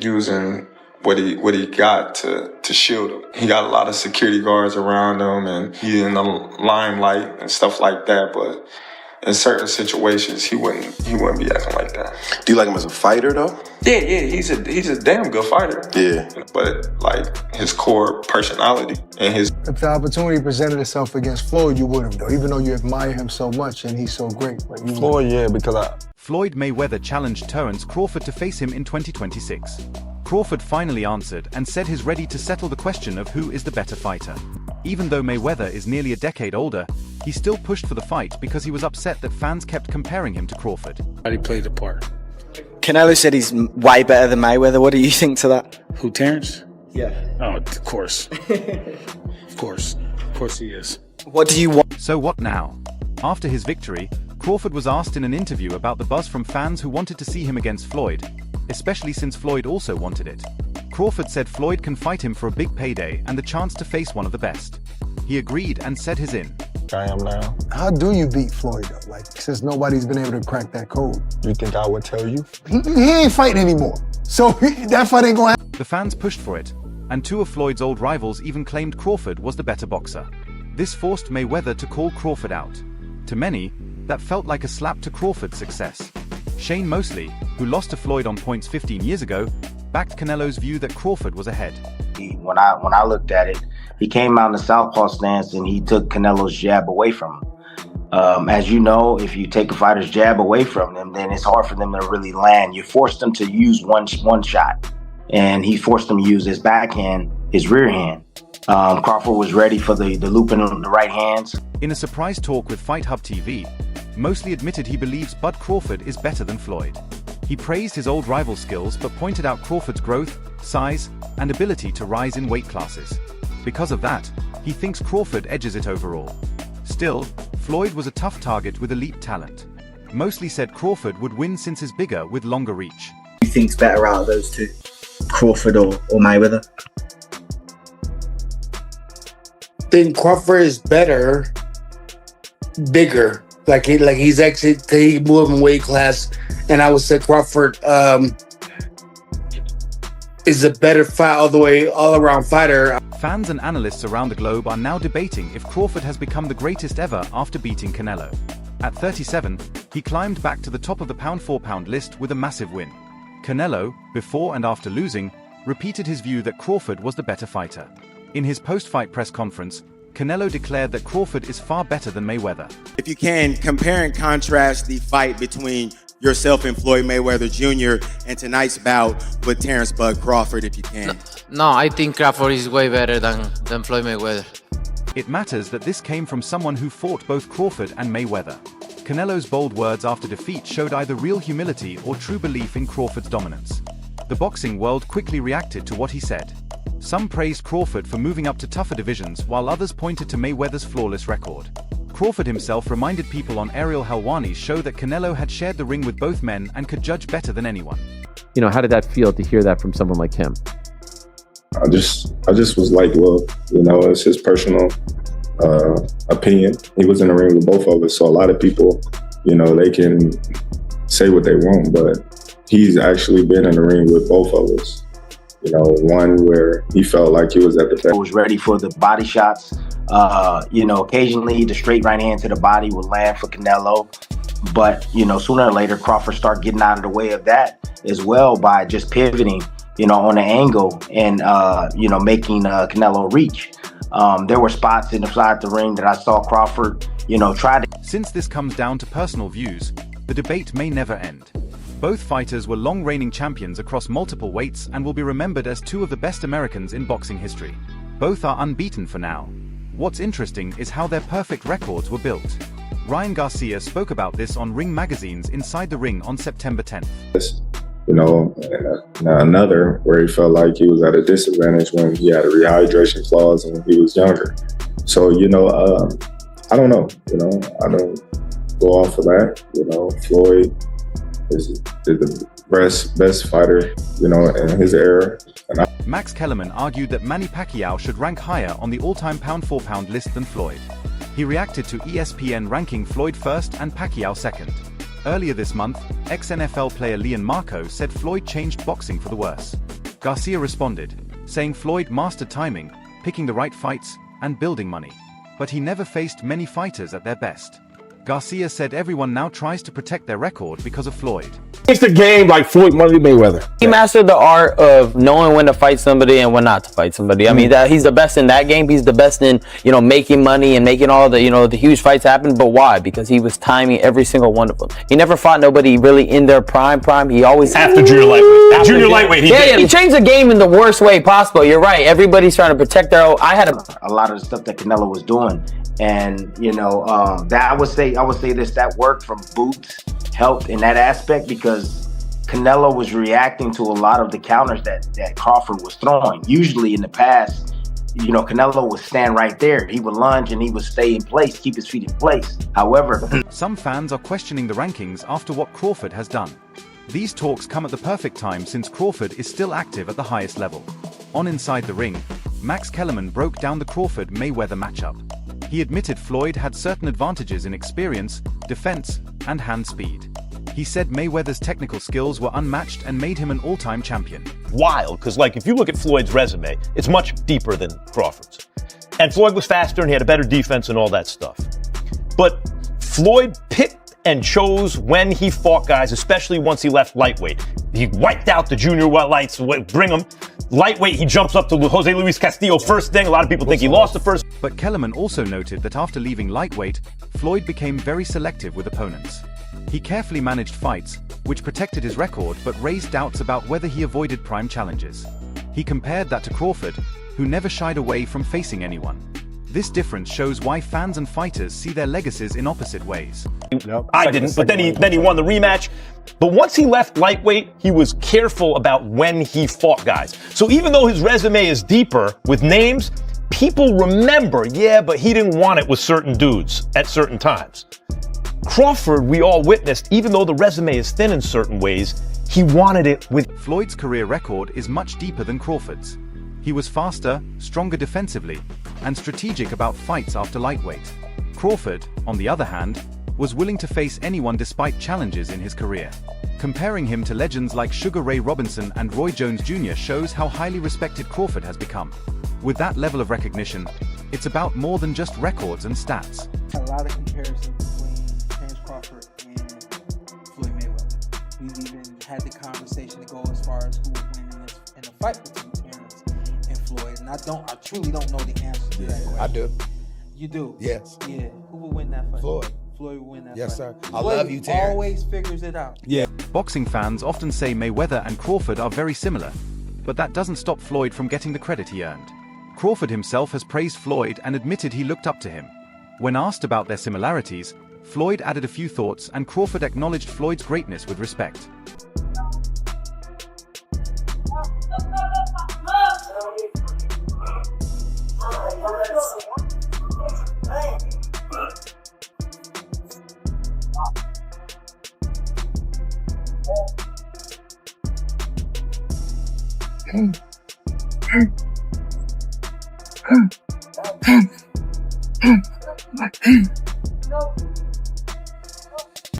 using what he got to shield him. He got a lot of security guards around him, and he's in the limelight and stuff like that. But in certain situations, he wouldn't be acting like that. Do you like him as a fighter though? Yeah, he's a damn good fighter. Yeah. But like his core personality and his. If the opportunity presented itself against Floyd, you would have though, even though you admire him so much and he's so great. But Floyd, yeah, because Floyd Mayweather challenged Terence Crawford to face him in 2026. Crawford finally answered and said he's ready to settle the question of who is the better fighter. Even though Mayweather is nearly a decade older, he still pushed for the fight because he was upset that fans kept comparing him to Crawford. He played the part. Canelo said he's way better than Mayweather. What do you think to that? Who, Terence? Yeah. Oh, of course. Of course he is. What do you want? So what now? After his victory, Crawford was asked in an interview about the buzz from fans who wanted to see him against Floyd, especially since Floyd also wanted it. Crawford said Floyd can fight him for a big payday and the chance to face one of the best. He agreed and said he's in. I am now. How do you beat Floyd though? Like, since nobody's been able to crack that code. You think I would tell you? He ain't fighting anymore. So that fight ain't gonna happen. The fans pushed for it, and two of Floyd's old rivals even claimed Crawford was the better boxer. This forced Mayweather to call Crawford out. To many, that felt like a slap to Crawford's success. Shane Mosley, who lost to Floyd on points 15 years ago, backed Canelo's view that Crawford was ahead. When I looked at it, he came out in the southpaw stance and he took Canelo's jab away from him. As you know, if you take a fighter's jab away from them, then it's hard for them to really land. You force them to use one shot, and he forced them to use his backhand, his rear hand. Crawford was ready for the loop in the right hands. In a surprise talk with Fight Hub TV, Mosley admitted he believes Bud Crawford is better than Floyd. He praised his old rival's skills but pointed out Crawford's growth, size, and ability to rise in weight classes. Because of that, he thinks Crawford edges it overall. Still, Floyd was a tough target with elite talent. Mosley said Crawford would win since he's bigger with longer reach. Who think's better out of those two? Crawford or Mayweather? I think Crawford is better, bigger. Like he's actually he moved in weight class, and I would say Crawford is a better fight all around fighter. Fans and analysts around the globe are now debating if Crawford has become the greatest ever after beating Canelo. At 37, he climbed back to the top of the pound-for-pound list with a massive win. Canelo, before and after losing, repeated his view that Crawford was the better fighter. In his post-fight press conference, Canelo declared that Crawford is far better than Mayweather. If you can, compare and contrast the fight between yourself and Floyd Mayweather Jr. and tonight's bout with Terence "Bud" Crawford, if you can. No, I think Crawford is way better than Floyd Mayweather. It matters that this came from someone who fought both Crawford and Mayweather. Canelo's bold words after defeat showed either real humility or true belief in Crawford's dominance. The boxing world quickly reacted to what he said. Some praised Crawford for moving up to tougher divisions, while others pointed to Mayweather's flawless record. Crawford himself reminded people on Ariel Helwani's show that Canelo had shared the ring with both men and could judge better than anyone. You know, how did that feel to hear that from someone like him? I just was like, well, you know, it's his personal opinion. He was in the ring with both of us, so a lot of people, you know, they can say what they want, but he's actually been in the ring with both of us. You know, one where he felt like he was at the best. He was ready for the body shots. You know, occasionally the straight right hand to the body would land for Canelo. But, you know, sooner or later, Crawford started getting out of the way of that as well by just pivoting, you know, on the angle and, you know, making Canelo reach. There were spots inside the ring that I saw Crawford, you know, try to. Since this comes down to personal views, the debate may never end. Both fighters were long-reigning champions across multiple weights and will be remembered as two of the best Americans in boxing history. Both are unbeaten for now. What's interesting is how their perfect records were built. Ryan Garcia spoke about this on Ring Magazine's Inside the Ring on September 10th. You know, and another where he felt like he was at a disadvantage when he had a rehydration clause and when he was younger. So, you know, I don't know. You know, I don't go off of that. You know, Floyd is the best fighter, you know, in his era. Max Kellerman argued that Manny Pacquiao should rank higher on the all-time pound-for-pound list than Floyd. He reacted to ESPN ranking Floyd first and Pacquiao second. Earlier this month, ex-NFL player Leon Marco said Floyd changed boxing for the worse. Garcia responded, saying Floyd mastered timing, picking the right fights, and building money. But he never faced many fighters at their best. Garcia said everyone now tries to protect their record because of Floyd. It's the game like Floyd Money Mayweather. He mastered the art of knowing when to fight somebody and when not to fight somebody. I mean, he's the best in that game. He's the best in, making money and making all the, the huge fights happen. But why? Because he was timing every single one of them. He never fought nobody really in their prime. He always After junior lightweight. Junior lightweight. He changed the game in the worst way possible. You're right. Everybody's trying to protect their own. I had a lot of the stuff that Canelo was doing, and that I would say this, that work from Boots helped in that aspect, because Canelo was reacting to a lot of the counters that Crawford was throwing. Usually in the past, Canelo would stand right there. He would lunge and he would stay in place, keep his feet in place. However, some fans are questioning the rankings after what Crawford has done. These talks come at the perfect time since Crawford is still active at the highest level. On Inside the Ring, Max Kellerman broke down the Crawford-Mayweather matchup. He admitted Floyd had certain advantages in experience, defense, and hand speed. He said Mayweather's technical skills were unmatched and made him an all-time champion. Wild, because if you look at Floyd's resume, it's much deeper than Crawford's. And Floyd was faster and he had a better defense and all that stuff. But Floyd picked and chose when he fought guys, especially once he left lightweight. He wiped out the junior lights, bring him. Lightweight, he jumps up to Jose Luis Castillo first thing. A lot of people think he lost the first. But Kellerman also noted that after leaving lightweight, Floyd became very selective with opponents. He carefully managed fights, which protected his record but raised doubts about whether he avoided prime challenges. He compared that to Crawford, who never shied away from facing anyone. This difference shows why fans and fighters see their legacies in opposite ways. I didn't, but then he won the rematch. But once he left lightweight, he was careful about when he fought guys. So even though his resume is deeper with names, people remember, but he didn't want it with certain dudes at certain times. Crawford, we all witnessed, even though the resume is thin in certain ways, he wanted it with... Floyd's career record is much deeper than Crawford's. He was faster, stronger defensively, and strategic about fights after lightweight. Crawford, on the other hand, was willing to face anyone despite challenges in his career. Comparing him to legends like Sugar Ray Robinson and Roy Jones Jr. shows how highly respected Crawford has become. With that level of recognition, it's about more than just records and stats. A lot of comparisons between Terence Crawford and Floyd Mayweather. We've even had the conversation to go as far as who would win in a fight between Terence and Floyd. And I truly don't know the answer to that question. I do. You do? Yes. Yeah. Who would win that fight? Floyd. Floyd would win that fight. Yes, sir. I Floyd love you, Terence. Always figures it out. Yeah. Boxing fans often say Mayweather and Crawford are very similar, but that doesn't stop Floyd from getting the credit he earned. Crawford himself has praised Floyd and admitted he looked up to him. When asked about their similarities, Floyd added a few thoughts and Crawford acknowledged Floyd's greatness with respect.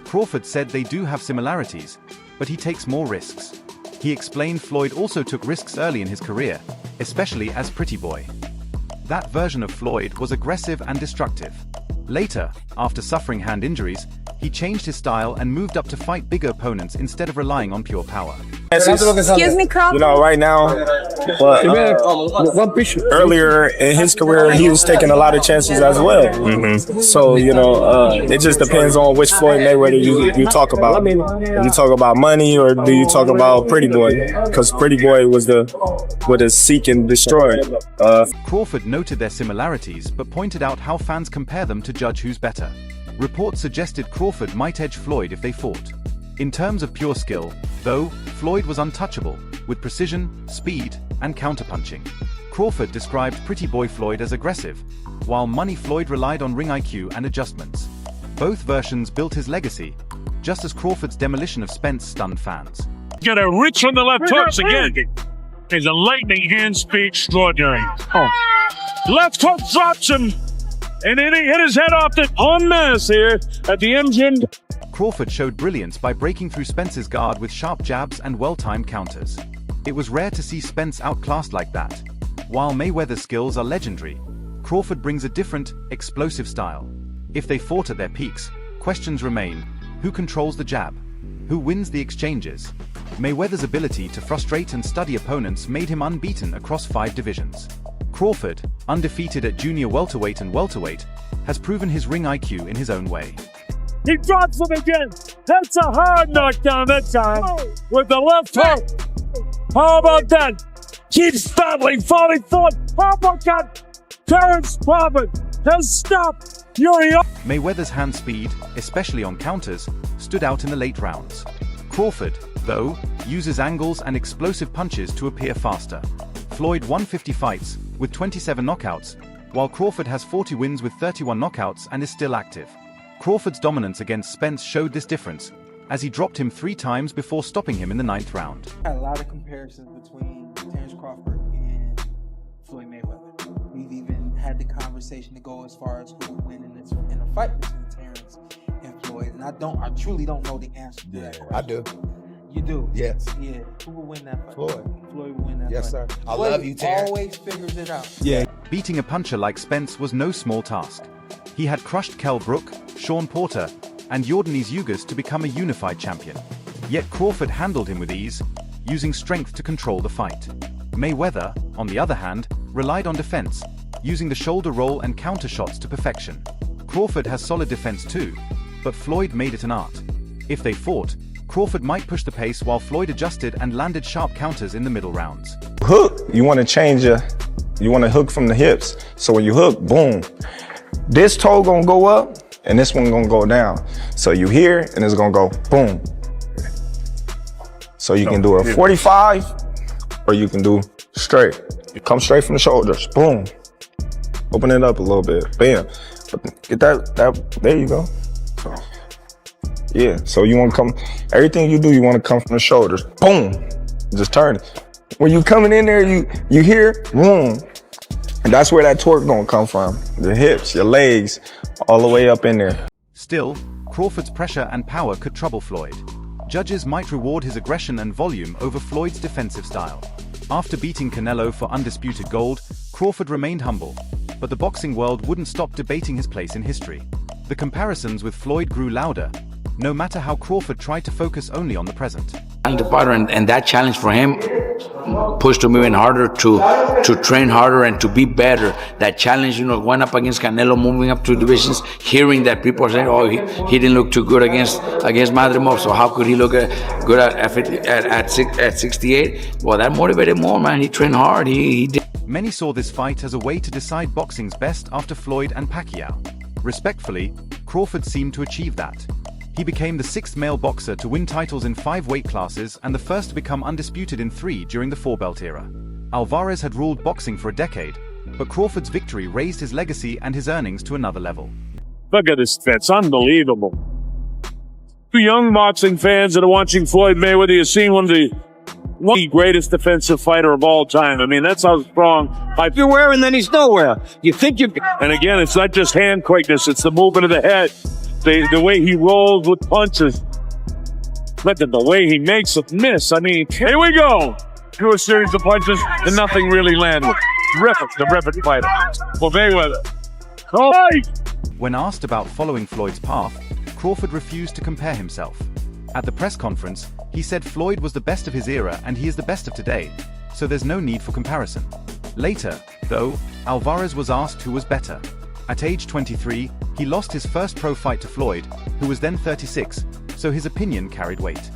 Crawford said they do have similarities, but he takes more risks. He explained Floyd also took risks early in his career, especially as Pretty Boy. That version of Floyd was aggressive and destructive. Later, after suffering hand injuries, he changed his style and moved up to fight bigger opponents instead of relying on pure power. Excuse me, Crawford. Right now, earlier in his career, he was taking a lot of chances as well. So, it just depends on which Floyd Mayweather you talk about. Do you talk about money or do you talk about Pretty Boy? Because Pretty Boy was the seek and destroy. Crawford noted their similarities but pointed out how fans compare them to judge who's better. Reports suggested Crawford might edge Floyd if they fought. In terms of pure skill, though, Floyd was untouchable, with precision, speed, and counterpunching. Crawford described Pretty Boy Floyd as aggressive, while Money Floyd relied on ring IQ and adjustments. Both versions built his legacy, just as Crawford's demolition of Spence stunned fans. Got a reach from the left hooks again. He's a lightning hand speed extraordinary. Left hook drops him. And then he hit his head off the en masse here at the MGM Crawford showed brilliance by breaking through Spence's guard with sharp jabs and well-timed counters. It was rare to see Spence outclassed like that. While Mayweather's skills are legendary, Crawford brings a different, explosive style. If they fought at their peaks, questions remain: who controls the jab? Who wins the exchanges? Mayweather's ability to frustrate and study opponents made him unbeaten across 5 divisions. Crawford, undefeated at junior welterweight and welterweight, has proven his ring IQ in his own way. He drops him again. That's a hard knockdown that time with the left hook. How about that? Keeps battling, falling forward. Uppercut. Terence Crawford has stopped Yuri. Mayweather's hand speed, especially on counters, stood out in the late rounds. Crawford, though, uses angles and explosive punches to appear faster. Floyd won 50 fights, with 27 knockouts, while Crawford has 40 wins with 31 knockouts and is still active. Crawford's dominance against Spence showed this difference, as he dropped him 3 times before stopping him in the 9th round. I had a lot of comparisons between Terence Crawford and Floyd Mayweather. We've even had the conversation to go as far as who would win in a fight between Terence and Floyd. And I truly don't know the answer to that question. I do. You do? Yes. Yeah. Who will win that fight? Floyd. Floyd will win that Yes, fight. sir. I Floyd love you, Terence. always figures it out. Yeah. Beating a puncher like Spence was no small task. He had crushed Kell Brook, Sean Porter, and Yordenis Ugas to become a unified champion. Yet Crawford handled him with ease, using strength to control the fight. Mayweather, on the other hand, relied on defense, using the shoulder roll and counter shots to perfection. Crawford has solid defense too, but Floyd made it an art. If they fought, Crawford might push the pace while Floyd adjusted and landed sharp counters in the middle rounds. Hook, you want to you want to hook from the hips. So when you hook, boom, this toe gonna go up and this one gonna go down. So you here and it's gonna go boom. So you can do a 45 or you can do straight. You come straight from the shoulders, boom. Open it up a little bit, bam. Get that, there you go. Yeah, so you want to come, everything you do, you want to come from the shoulders, boom, just turn it. When you coming in there, you hear, boom, and that's where that torque gonna come from. The hips, your legs, all the way up in there. Still, Crawford's pressure and power could trouble Floyd. Judges might reward his aggression and volume over Floyd's defensive style. After beating Canelo for undisputed gold, Crawford remained humble, but the boxing world wouldn't stop debating his place in history. The comparisons with Floyd grew louder, no matter how Crawford tried to focus only on the present. And that challenge for him pushed him even harder to train harder and to be better. That challenge, went up against Canelo, moving up 2 divisions, hearing that people are saying, oh, he didn't look too good against Madrimov, so how could he look good at 68? Well, that motivated more, man. He trained hard. He did. Many saw this fight as a way to decide boxing's best after Floyd and Pacquiao. Respectfully, Crawford seemed to achieve that. He became the 6th male boxer to win titles in 5 weight classes and the first to become undisputed in 3 during the 4-belt era. Alvarez had ruled boxing for a decade, but Crawford's victory raised his legacy and his earnings to another level. Look at this, it's unbelievable. To young boxing fans that are watching Floyd Mayweather, you're seeing one of the greatest defensive fighter of all time. I mean, that's how strong. You're where and then he's nowhere. You think you... And again, it's not just hand quickness, it's the movement of the head. The way he rolls with punches. Look at the way he makes it miss. I mean, here we go. Through a series of punches and nothing really landed. Terrific fighter. For Mayweather. When asked about following Floyd's path, Crawford refused to compare himself. At the press conference, he said Floyd was the best of his era and he is the best of today, so there's no need for comparison. Later, though, Alvarez was asked who was better. At age 23, he lost his first pro fight to Floyd, who was then 36, so his opinion carried weight.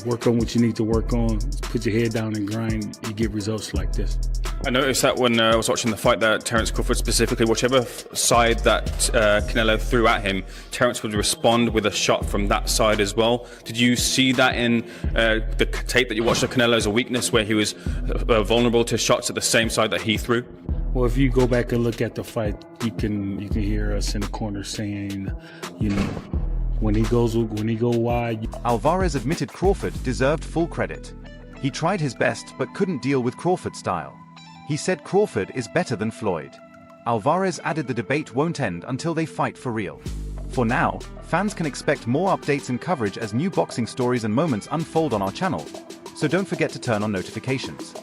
Work on what you need to work on, put your head down and grind, you get results like this. I noticed that when I was watching the fight that Terence Crawford specifically, whichever side that Canelo threw at him, Terence would respond with a shot from that side as well. Did you see that in the tape that you watched of Canelo as a weakness where he was vulnerable to shots at the same side that he threw? Well, if you go back and look at the fight, you can hear us in the corner saying, when he go wide. Alvarez admitted Crawford deserved full credit. He tried his best but couldn't deal with Crawford's style. He said Crawford is better than Floyd. Alvarez added the debate won't end until they fight for real. For now, fans can expect more updates and coverage as new boxing stories and moments unfold on our channel, so don't forget to turn on notifications.